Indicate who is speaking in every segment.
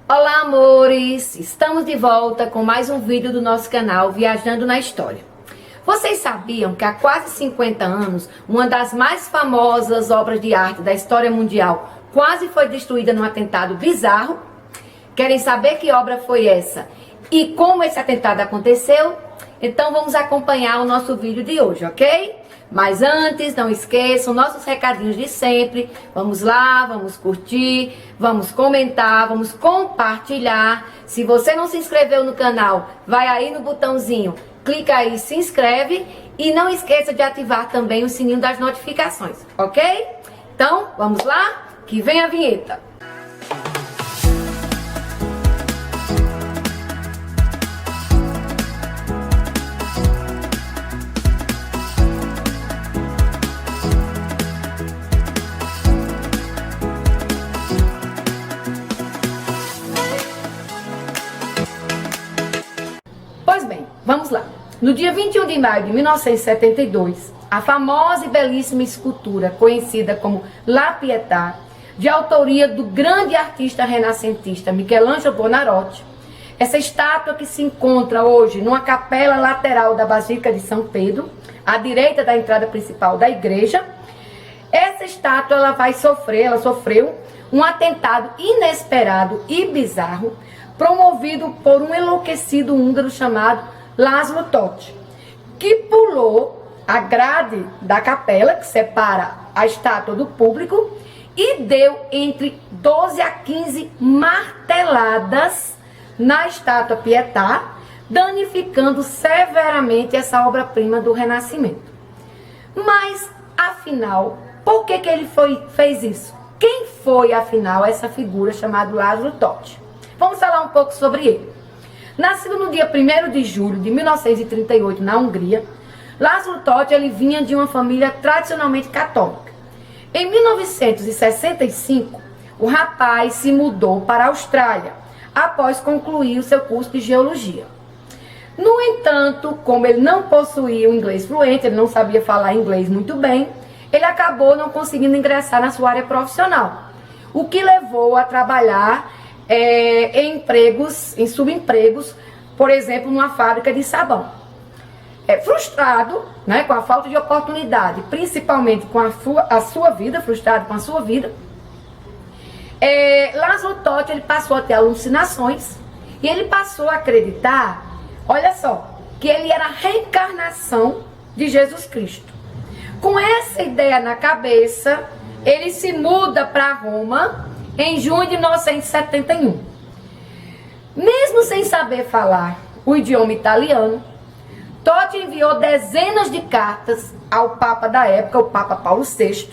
Speaker 1: Olá, amores! Estamos de volta com mais um vídeo do nosso canal Viajando na História. Vocês sabiam que há quase 50 anos, uma das mais famosas obras de arte da história mundial quase foi destruída num atentado bizarro? Querem saber que obra foi essa e como esse atentado aconteceu? Então vamos acompanhar o nosso vídeo de hoje, ok? Mas antes, não esqueçam nossos recadinhos de sempre. Vamos lá, vamos curtir, vamos comentar, vamos compartilhar. Se você não se inscreveu no canal, vai aí no botãozinho, clica aí, se inscreve e não esqueça de ativar também o sininho das notificações, ok? Então, vamos lá, que vem a vinheta. Pois bem, vamos lá. No dia 21 de maio de 1972, a famosa e belíssima escultura conhecida como La Pietà, de autoria do grande artista renascentista Michelangelo Buonarroti, essa estátua que se encontra hoje numa capela lateral da Basílica de São Pedro, à direita da entrada principal da igreja, essa estátua ela sofreu um atentado inesperado e bizarro, promovido por um enlouquecido húngaro chamado László Totti, que pulou a grade da capela, que separa a estátua do público, e deu entre 12 a 15 marteladas na estátua Pietà, danificando severamente essa obra-prima do Renascimento. Mas, afinal, por que ele fez isso? Quem foi, afinal, essa figura chamada László Totti? Vamos falar um pouco sobre ele. Nascido no dia 1º de julho de 1938 na Hungria, László Totti ele vinha de uma família tradicionalmente católica. Em 1965, o rapaz se mudou para a Austrália, após concluir o seu curso de geologia. No entanto, como ele não possuía o inglês fluente, ele não sabia falar inglês muito bem, ele acabou não conseguindo ingressar na sua área profissional, o que levou a trabalhar em subempregos, por exemplo, numa fábrica de sabão. Frustrado, né, com a falta de oportunidade, principalmente com a sua vida, frustrado com a sua vida, László Totti ele passou a ter alucinações e ele passou a acreditar, olha só, que ele era a reencarnação de Jesus Cristo. Com essa ideia na cabeça, ele se muda para Roma em junho de 1971. Mesmo sem saber falar o idioma italiano, Totti enviou dezenas de cartas ao Papa da época, o Papa Paulo VI,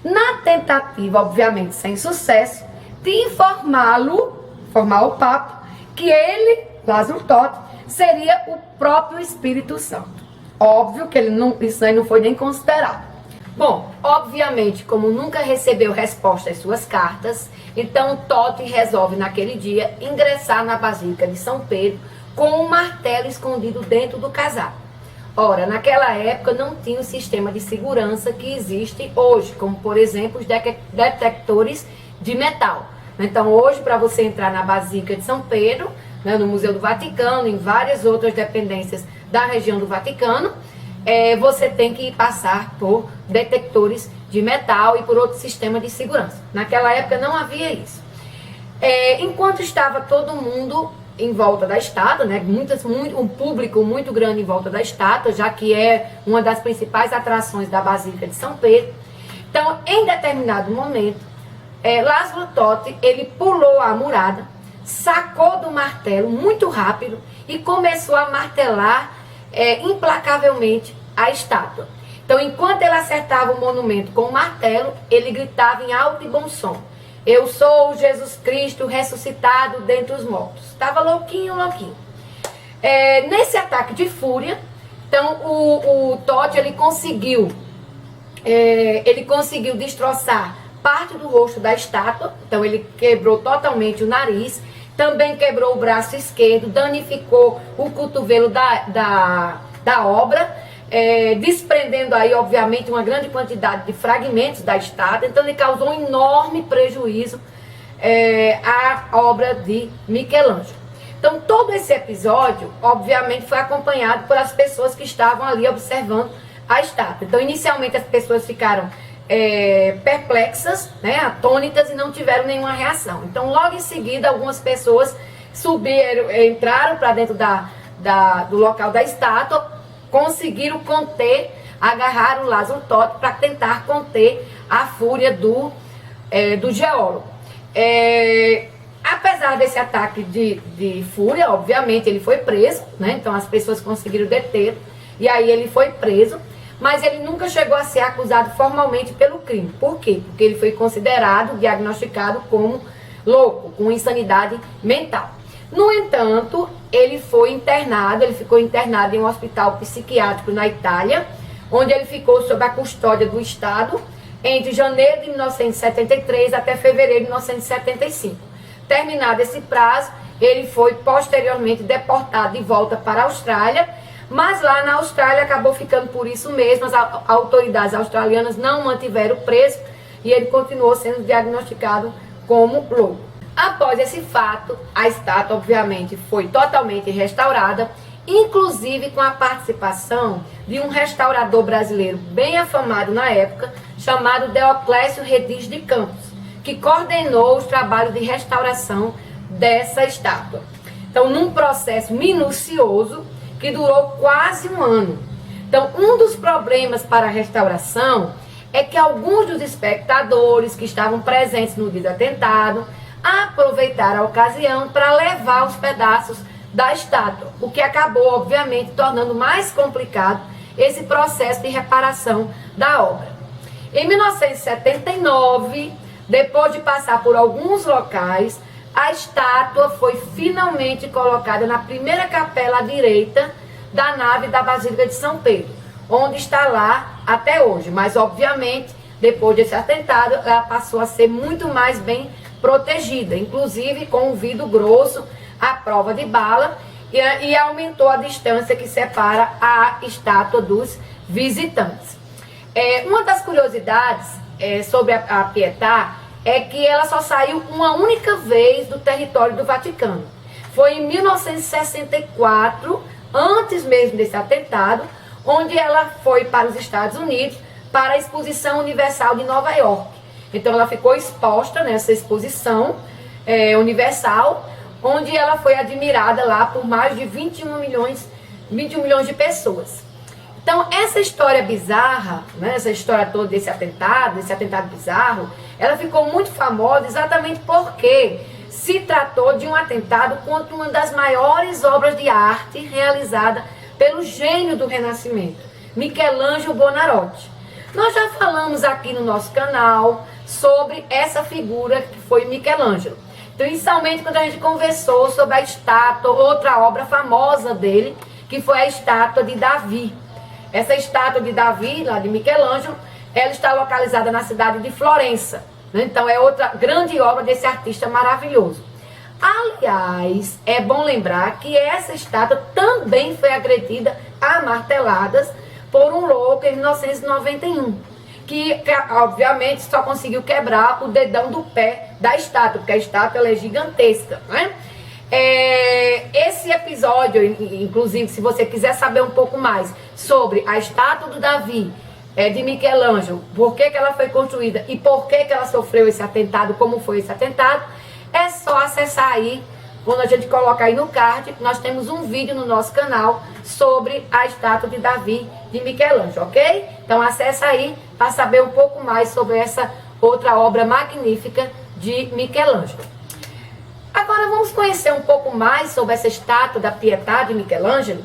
Speaker 1: na tentativa, obviamente sem sucesso, de informar o Papa, que ele, László Totti, seria o próprio Espírito Santo. Óbvio que isso aí não foi nem considerado. Bom, obviamente, como nunca recebeu resposta às suas cartas, então Totti resolve naquele dia ingressar na Basílica de São Pedro com um martelo escondido dentro do casaco. Ora, naquela época não tinha o sistema de segurança que existe hoje, como por exemplo os detectores de metal. Então hoje, para você entrar na Basílica de São Pedro, né, no Museu do Vaticano, em várias outras dependências da região do Vaticano, você tem que passar por detectores de metal e por outro sistema de segurança. Naquela época não havia isso. Enquanto estava todo mundo em volta da estátua, né, um público muito grande em volta da estátua, já que é uma das principais atrações da Basílica de São Pedro. Então, em determinado momento, László Totti ele pulou a murada, sacou do martelo muito rápido e começou a martelar implacavelmente a estátua. Então, enquanto ele acertava o monumento com o martelo, ele gritava em alto e bom som: "Eu sou Jesus Cristo ressuscitado dentre os mortos." Estava louquinho. Nesse ataque de fúria, então o Totti ele conseguiu destroçar parte do rosto da estátua. Então ele quebrou totalmente o nariz, também quebrou o braço esquerdo, danificou o cotovelo da obra, desprendendo aí, obviamente, uma grande quantidade de fragmentos da estátua. Então ele causou um enorme prejuízo a obra de Michelangelo. Então, todo esse episódio, obviamente, foi acompanhado por as pessoas que estavam ali observando a estátua. Então, inicialmente, as pessoas ficaram perplexas, né, atônitas, e não tiveram nenhuma reação. Então, logo em seguida, algumas pessoas subiram, entraram para dentro do local da estátua, conseguiram conter, agarraram o Lázaro Totti para tentar conter a fúria do geólogo. Apesar desse ataque de fúria, obviamente ele foi preso, né? Então as pessoas conseguiram deter, e aí ele foi preso, mas ele nunca chegou a ser acusado formalmente pelo crime. Por quê? Porque ele foi considerado, diagnosticado como louco, com insanidade mental. No entanto, ele ficou internado em um hospital psiquiátrico na Itália, onde ele ficou sob a custódia do Estado entre janeiro de 1973 até fevereiro de 1975. Terminado esse prazo, ele foi posteriormente deportado de volta para a Austrália, mas lá na Austrália acabou ficando por isso mesmo. As autoridades australianas não mantiveram o preso e ele continuou sendo diagnosticado como louco. Após esse fato, a estátua obviamente foi totalmente restaurada, inclusive com a participação de um restaurador brasileiro bem afamado na época, chamado Deoclésio Rediz de Campos, que coordenou os trabalhos de restauração dessa estátua. Então, num processo minucioso que durou quase um ano. Então, um dos problemas para a restauração é que alguns dos espectadores que estavam presentes no dia do atentado aproveitaram a ocasião para levar os pedaços da estátua, o que acabou, obviamente, tornando mais complicado esse processo de reparação da obra. Em 1979, depois de passar por alguns locais, a estátua foi finalmente colocada na primeira capela à direita da nave da Basílica de São Pedro, onde está lá até hoje. Mas, obviamente, depois desse atentado, ela passou a ser muito mais bem protegida, inclusive com um vidro grosso à prova de bala, e aumentou a distância que separa a estátua dos visitantes. Uma das curiosidades sobre a Pietà é que ela só saiu uma única vez do território do Vaticano. Foi em 1964, antes mesmo desse atentado, onde ela foi para os Estados Unidos para a Exposição Universal de Nova York. Então ela ficou exposta nessa exposição universal, onde ela foi admirada lá por mais de 21 milhões de pessoas. Então essa história bizarra, né, essa história toda desse atentado bizarro, ela ficou muito famosa exatamente porque se tratou de um atentado contra uma das maiores obras de arte realizada pelo gênio do Renascimento, Michelangelo Buonarroti. Nós já falamos aqui no nosso canal sobre essa figura que foi Michelangelo. Então, inicialmente, quando a gente conversou sobre a estátua, outra obra famosa dele, que foi a estátua de Davi. Essa estátua de Davi, lá de Michelangelo, ela está localizada na cidade de Florença. Né? Então, é outra grande obra desse artista maravilhoso. Aliás, é bom lembrar que essa estátua também foi agredida a marteladas por um louco em 1991, que obviamente só conseguiu quebrar o dedão do pé da estátua, porque a estátua ela é gigantesca, né? Esse episódio, inclusive, se você quiser saber um pouco mais sobre a estátua do Davi, de Michelangelo, por que ela foi construída e por que ela sofreu esse atentado, como foi esse atentado, é só acessar aí. Quando a gente coloca aí no card, nós temos um vídeo no nosso canal sobre a estátua de Davi de Michelangelo, ok? Então acessa aí para saber um pouco mais sobre essa outra obra magnífica de Michelangelo. Agora vamos conhecer um pouco mais sobre essa estátua da Pietà de Michelangelo.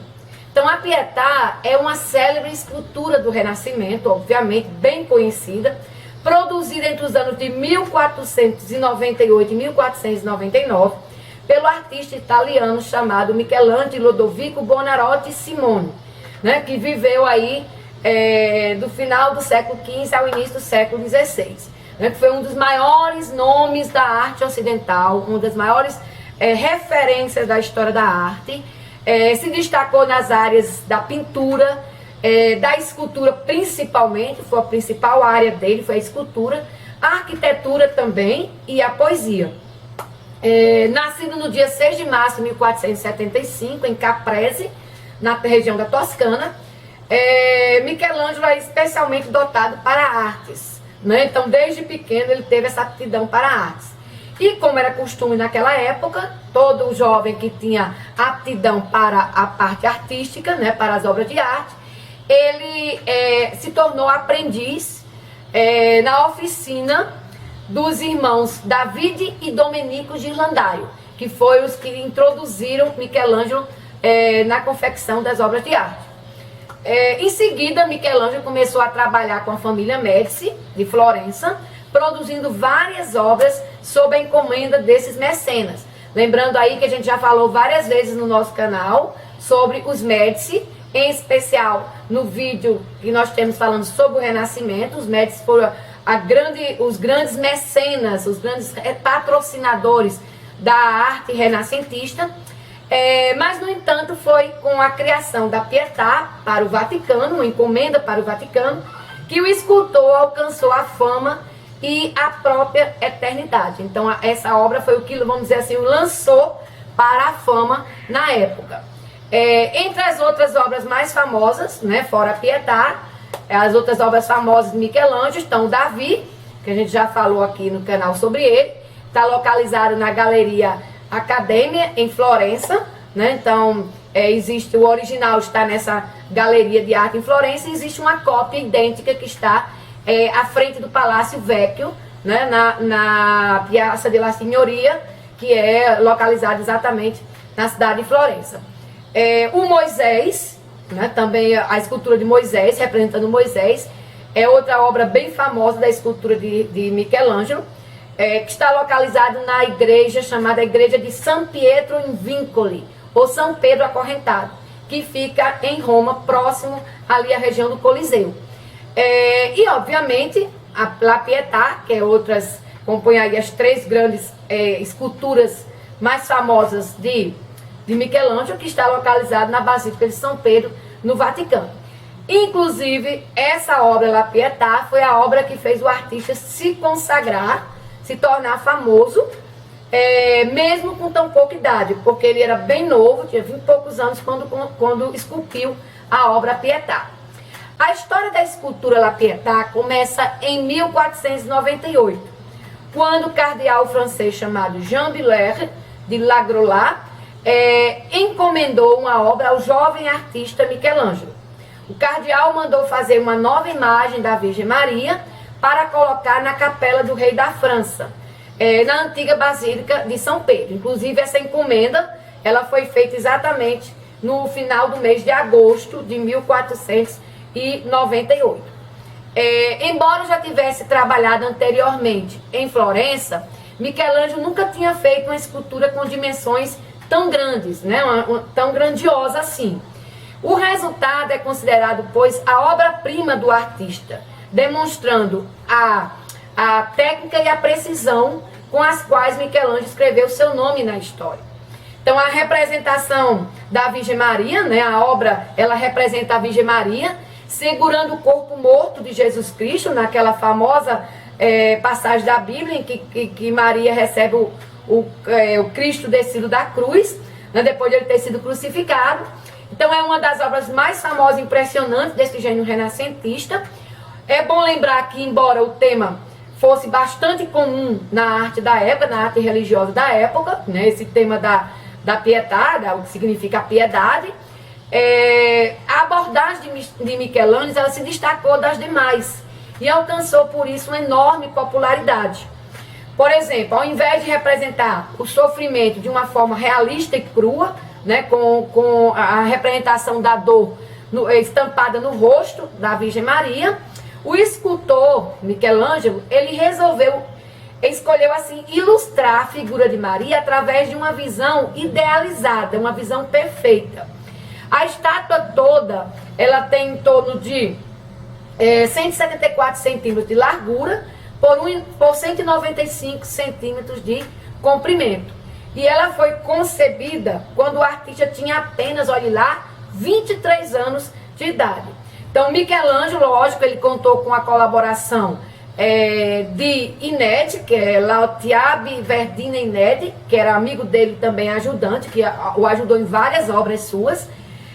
Speaker 1: Então a Pietà é uma célebre escultura do Renascimento, obviamente bem conhecida, produzida entre os anos de 1498 e 1499, pelo artista italiano chamado Michelangelo Lodovico Buonarroti Simone, né, que viveu aí do final do século XV ao início do século XVI, né, que foi um dos maiores nomes da arte ocidental, uma das maiores referências da história da arte. Se destacou nas áreas da pintura, da escultura principalmente, foi a principal área dele, foi a escultura, a arquitetura também e a poesia. Nascido no dia 6 de março de 1475, em Caprese, na região da Toscana, Michelangelo é especialmente dotado para artes, né? Então, desde pequeno, ele teve essa aptidão para artes. E como era costume naquela época, todo jovem que tinha aptidão para a parte artística, né, para as obras de arte, ele se tornou aprendiz na oficina dos irmãos David e Domenico Ghirlandaio, que foi os que introduziram Michelangelo na confecção das obras de arte. Em seguida, Michelangelo começou a trabalhar com a família Médici, de Florença, produzindo várias obras sob a encomenda desses mecenas. Lembrando aí que a gente já falou várias vezes no nosso canal sobre os Médici, em especial no vídeo que nós temos falando sobre o Renascimento. Os Médici foram os grandes mecenas, os grandes patrocinadores da arte renascentista. Mas, no entanto, foi com a criação da Pietà para o Vaticano, uma encomenda para o Vaticano, que o escultor alcançou a fama e a própria eternidade. Então, essa obra foi o que, vamos dizer assim, o lançou para a fama na época. Entre as outras obras mais famosas, né, fora a Pietà, as outras obras famosas de Michelangelo estão o Davi, que a gente já falou aqui no canal sobre ele, está localizado na Galeria Academia, em Florença, né? Então, existe o original, está nessa Galeria de Arte em Florença, e existe uma cópia idêntica que está à frente do Palácio Vecchio, né? na Piazza della Signoria, que é localizado exatamente na cidade de Florença. O Moisés, né? Também a escultura de Moisés, representando Moisés, é outra obra bem famosa da escultura de Michelangelo, que está localizado na igreja chamada Igreja de San Pietro in Vincoli, ou São Pedro Acorrentado, que fica em Roma, próximo ali à região do Coliseu. E, obviamente, a La Pietà, que compõe aí as três grandes esculturas mais famosas de Michelangelo, que está localizado na Basílica de São Pedro, no Vaticano. Inclusive, essa obra, La Pietà, foi a obra que fez o artista se consagrar, se tornar famoso, mesmo com tão pouca idade, porque ele era bem novo, tinha 20 e poucos anos quando esculpiu a obra Pietà. A história da escultura La Pietà começa em 1498, quando o cardeal francês chamado Jean Belair de Lagrolat encomendou uma obra ao jovem artista Michelangelo. O cardeal mandou fazer uma nova imagem da Virgem Maria para colocar na capela do rei da França, na antiga Basílica de São Pedro. Inclusive, essa encomenda ela foi feita exatamente no final do mês de agosto de 1498. Embora já tivesse trabalhado anteriormente em Florença, Michelangelo nunca tinha feito uma escultura com dimensões tão grandes, né? Tão grandiosa assim. O resultado é considerado, pois, a obra-prima do artista, demonstrando a técnica e a precisão com as quais Michelangelo escreveu seu nome na história. Então, a representação da Virgem Maria, né, a obra, ela representa a Virgem Maria segurando o corpo morto de Jesus Cristo, naquela famosa passagem da Bíblia em que Maria recebe o Cristo descido da cruz, né, depois de ele ter sido crucificado. Então, é uma das obras mais famosas e impressionantes desse gênero renascentista. É bom lembrar que, embora o tema fosse bastante comum na arte da época, na arte religiosa da época, né, esse tema da pietà, o que significa a piedade, a abordagem de Michelangelo ela se destacou das demais e alcançou, por isso, uma enorme popularidade. Por exemplo, ao invés de representar o sofrimento de uma forma realista e crua, né, com a representação da dor estampada no rosto da Virgem Maria, o escultor Michelangelo, ele escolheu assim ilustrar a figura de Maria através de uma visão idealizada, uma visão perfeita. A estátua toda, ela tem em torno de 174 centímetros de largura por 195 centímetros de comprimento. E ela foi concebida quando o artista tinha apenas, olhe lá, 23 anos de idade. Então, Michelangelo, lógico, ele contou com a colaboração de Ined, que é Laotiabe Verdina Ined, que era amigo dele também, ajudante, que o ajudou em várias obras suas.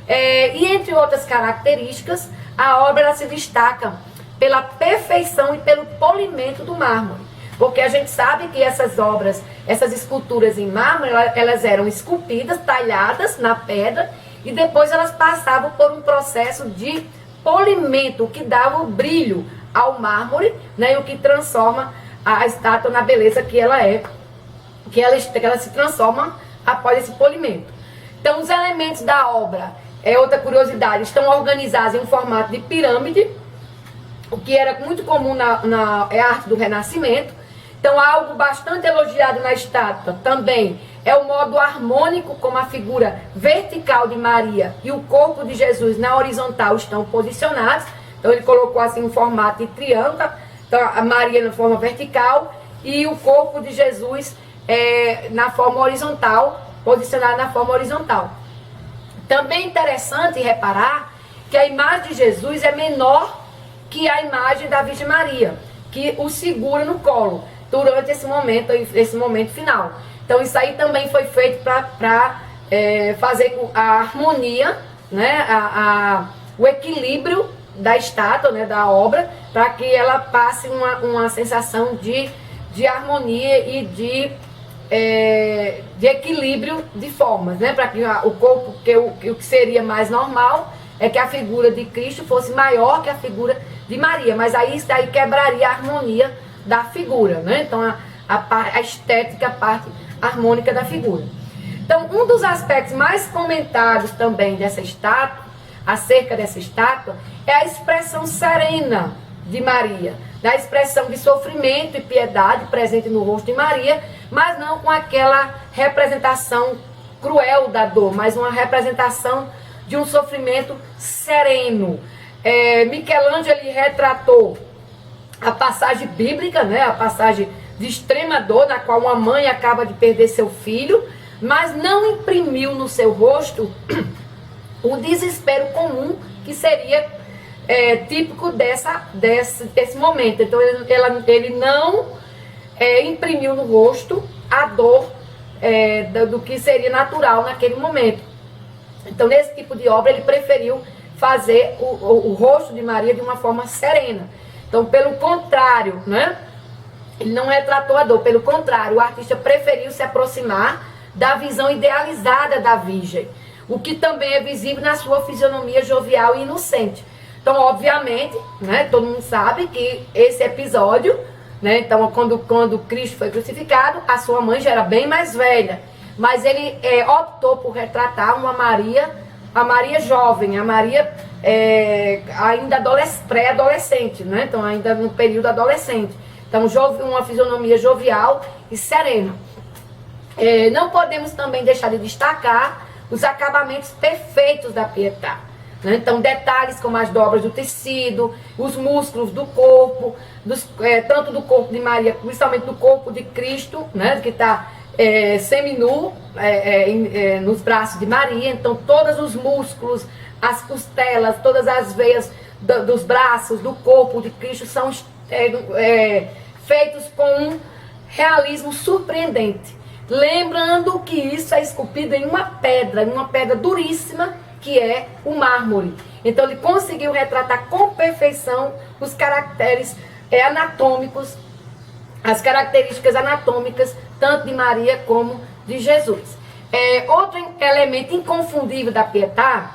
Speaker 1: E entre outras características, a obra ela se destaca pela perfeição e pelo polimento do mármore. Porque a gente sabe que essas obras, essas esculturas em mármore, elas eram esculpidas, talhadas na pedra, e depois elas passavam por um processo de polimento, o que dava o brilho ao mármore, né, e o que transforma a estátua na beleza que ela é, que ela se transforma após esse polimento. Então, os elementos da obra, outra curiosidade, estão organizados em um formato de pirâmide, o que era muito comum na arte do Renascimento. Então, algo bastante elogiado na estátua também é o modo harmônico como a figura vertical de Maria e o corpo de Jesus na horizontal estão posicionados. Então, ele colocou assim um formato de triângulo, então a Maria na forma vertical e o corpo de Jesus na forma horizontal, posicionado na forma horizontal. Também é interessante reparar que a imagem de Jesus é menor que a imagem da Virgem Maria, que o segura no colo durante esse momento final. Então isso aí também foi feito para fazer com a harmonia, né, o equilíbrio da estátua, né, da obra, para que ela passe uma sensação de harmonia e de equilíbrio de formas, né, para que o corpo, o que seria mais normal é que a figura de Cristo fosse maior que a figura de Maria, mas aí isso daí quebraria a harmonia da figura, né? Então a estética, a parte harmônica da figura. Então, um dos aspectos mais comentados também dessa estátua, acerca dessa estátua, é a expressão serena de Maria, da expressão de sofrimento e piedade presente no rosto de Maria, mas não com aquela representação cruel da dor, mas uma representação de um sofrimento sereno. Michelangelo ele retratou a passagem bíblica, né, a passagem de extrema dor, na qual uma mãe acaba de perder seu filho, mas não imprimiu no seu rosto o desespero comum que seria típico desse momento. Então ele não imprimiu no rosto a dor do que seria natural naquele momento. Então nesse tipo de obra ele preferiu fazer o rosto de Maria de uma forma serena. Então, pelo contrário, né? Ele não retratou a dor, pelo contrário, o artista preferiu se aproximar da visão idealizada da Virgem, o que também é visível na sua fisionomia jovial e inocente. Então, obviamente, né, todo mundo sabe que esse episódio, né, então, quando Cristo foi crucificado, a sua mãe já era bem mais velha, mas ele optou por retratar a Maria jovem, a Maria ainda pré-adolescente, né? Então ainda no período adolescente. Então uma fisionomia jovial e serena. Não podemos também deixar de destacar os acabamentos perfeitos da Pietà, né? Então detalhes como as dobras do tecido, os músculos do corpo, tanto do corpo de Maria, principalmente do corpo de Cristo, né? Que está seminu nos braços de Maria. Então todos os músculos, as costelas, todas as veias dos braços, do corpo de Cristo são feitos com um realismo surpreendente. Lembrando que isso é esculpido em uma pedra duríssima, que é o mármore. Então ele conseguiu retratar com perfeição os caracteres anatômicos, as características anatômicas, tanto de Maria como de Jesus. Outro elemento inconfundível da Pietà,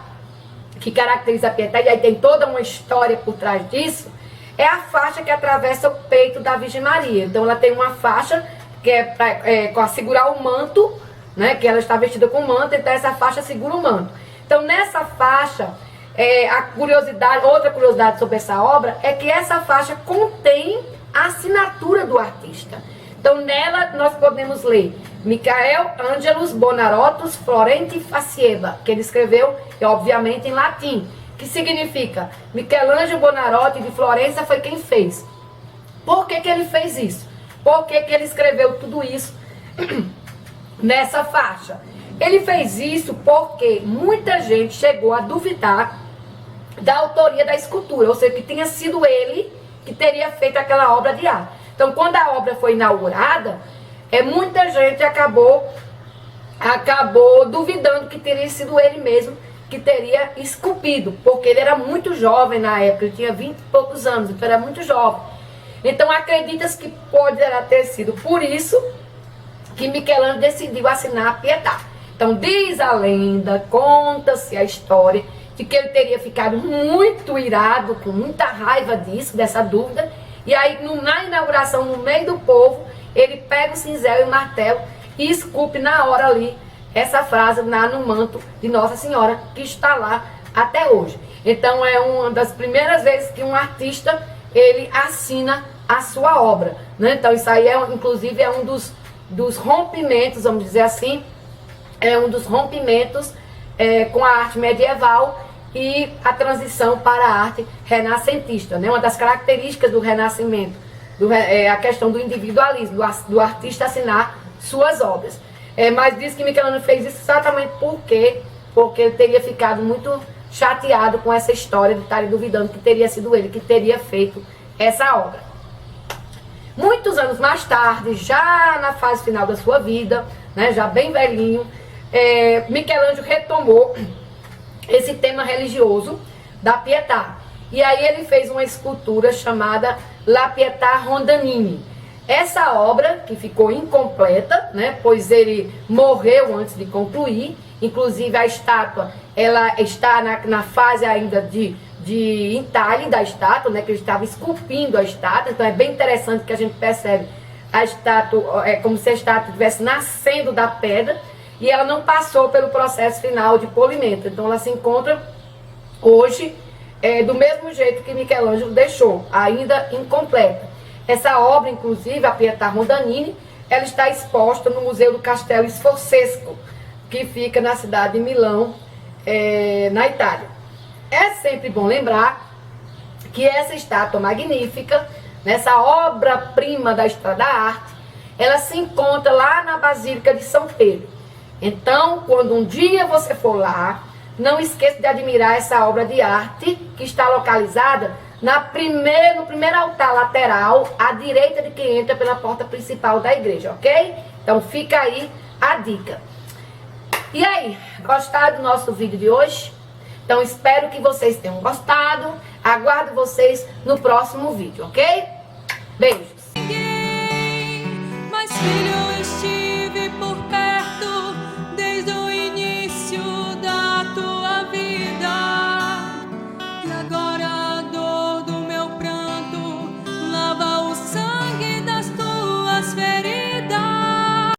Speaker 1: que caracteriza a Pietà, e aí tem toda uma história por trás disso, é a faixa que atravessa o peito da Virgem Maria. Então ela tem uma faixa que para segurar o manto, né, que ela está vestida com manto, então essa faixa segura o manto. Então nessa faixa, outra curiosidade sobre essa obra é que essa faixa contém a assinatura do artista. Então nela nós podemos ler Michael Angelus Bonarotus Florenti Facieba, que ele escreveu, obviamente, em latim, que significa Michelangelo Bonarotti de Florença foi quem fez. Por que ele fez isso? Por que ele escreveu tudo isso nessa faixa? Ele fez isso porque muita gente chegou a duvidar da autoria da escultura, ou seja, que tinha sido ele que teria feito aquela obra de arte. Então, quando a obra foi inaugurada, muita gente acabou duvidando que teria sido ele mesmo que teria esculpido, porque ele era muito jovem na época, ele tinha 20 e poucos anos, então era muito jovem. Então acredita-se que poderá ter sido por isso que Michelangelo decidiu assinar a Pietà. Então diz a lenda, conta-se a história de que ele teria ficado muito irado, com muita raiva disso, dessa dúvida, e aí na inauguração, no meio do povo, ele pega o cinzel e o martelo e esculpe na hora ali essa frase no manto de Nossa Senhora, que está lá até hoje. Então é uma das primeiras vezes que um artista ele assina a sua obra, né? Então isso aí inclusive é um dos rompimentos, vamos dizer assim, é um dos rompimentos com a arte medieval e a transição para a arte renascentista, né? Uma das características do Renascimento, a questão do individualismo, do artista assinar suas obras. Mas diz que Michelangelo fez isso exatamente porque ele teria ficado muito chateado com essa história de estarem duvidando que teria sido ele que teria feito essa obra. Muitos anos mais tarde, já na fase final da sua vida, né, já bem velhinho, Michelangelo retomou esse tema religioso da Pietà. E aí ele fez uma escultura chamada La Pietà Rondanini. Essa obra, que ficou incompleta, né, pois ele morreu antes de concluir, inclusive a estátua, ela está na fase ainda de entalhe da estátua, né, que ele estava esculpindo a estátua, então é bem interessante que a gente percebe a estátua, como se a estátua estivesse nascendo da pedra, e ela não passou pelo processo final de polimento, então ela se encontra hoje do mesmo jeito que Michelangelo deixou, ainda incompleta. Essa obra, inclusive, a Pietà Rondanini, ela está exposta no Museu do Castelo Sforzesco, que fica na cidade de Milão, na Itália. É sempre bom lembrar que essa estátua magnífica, nessa obra-prima da história da arte, ela se encontra lá na Basílica de São Pedro. Então, quando um dia você for lá, não esqueça de admirar essa obra de arte, que está localizada no primeiro altar lateral, à direita de quem entra pela porta principal da igreja, ok? Então fica aí a dica. E aí, gostaram do nosso vídeo de hoje? Então espero que vocês tenham gostado. Aguardo vocês no próximo vídeo, ok? Beijos!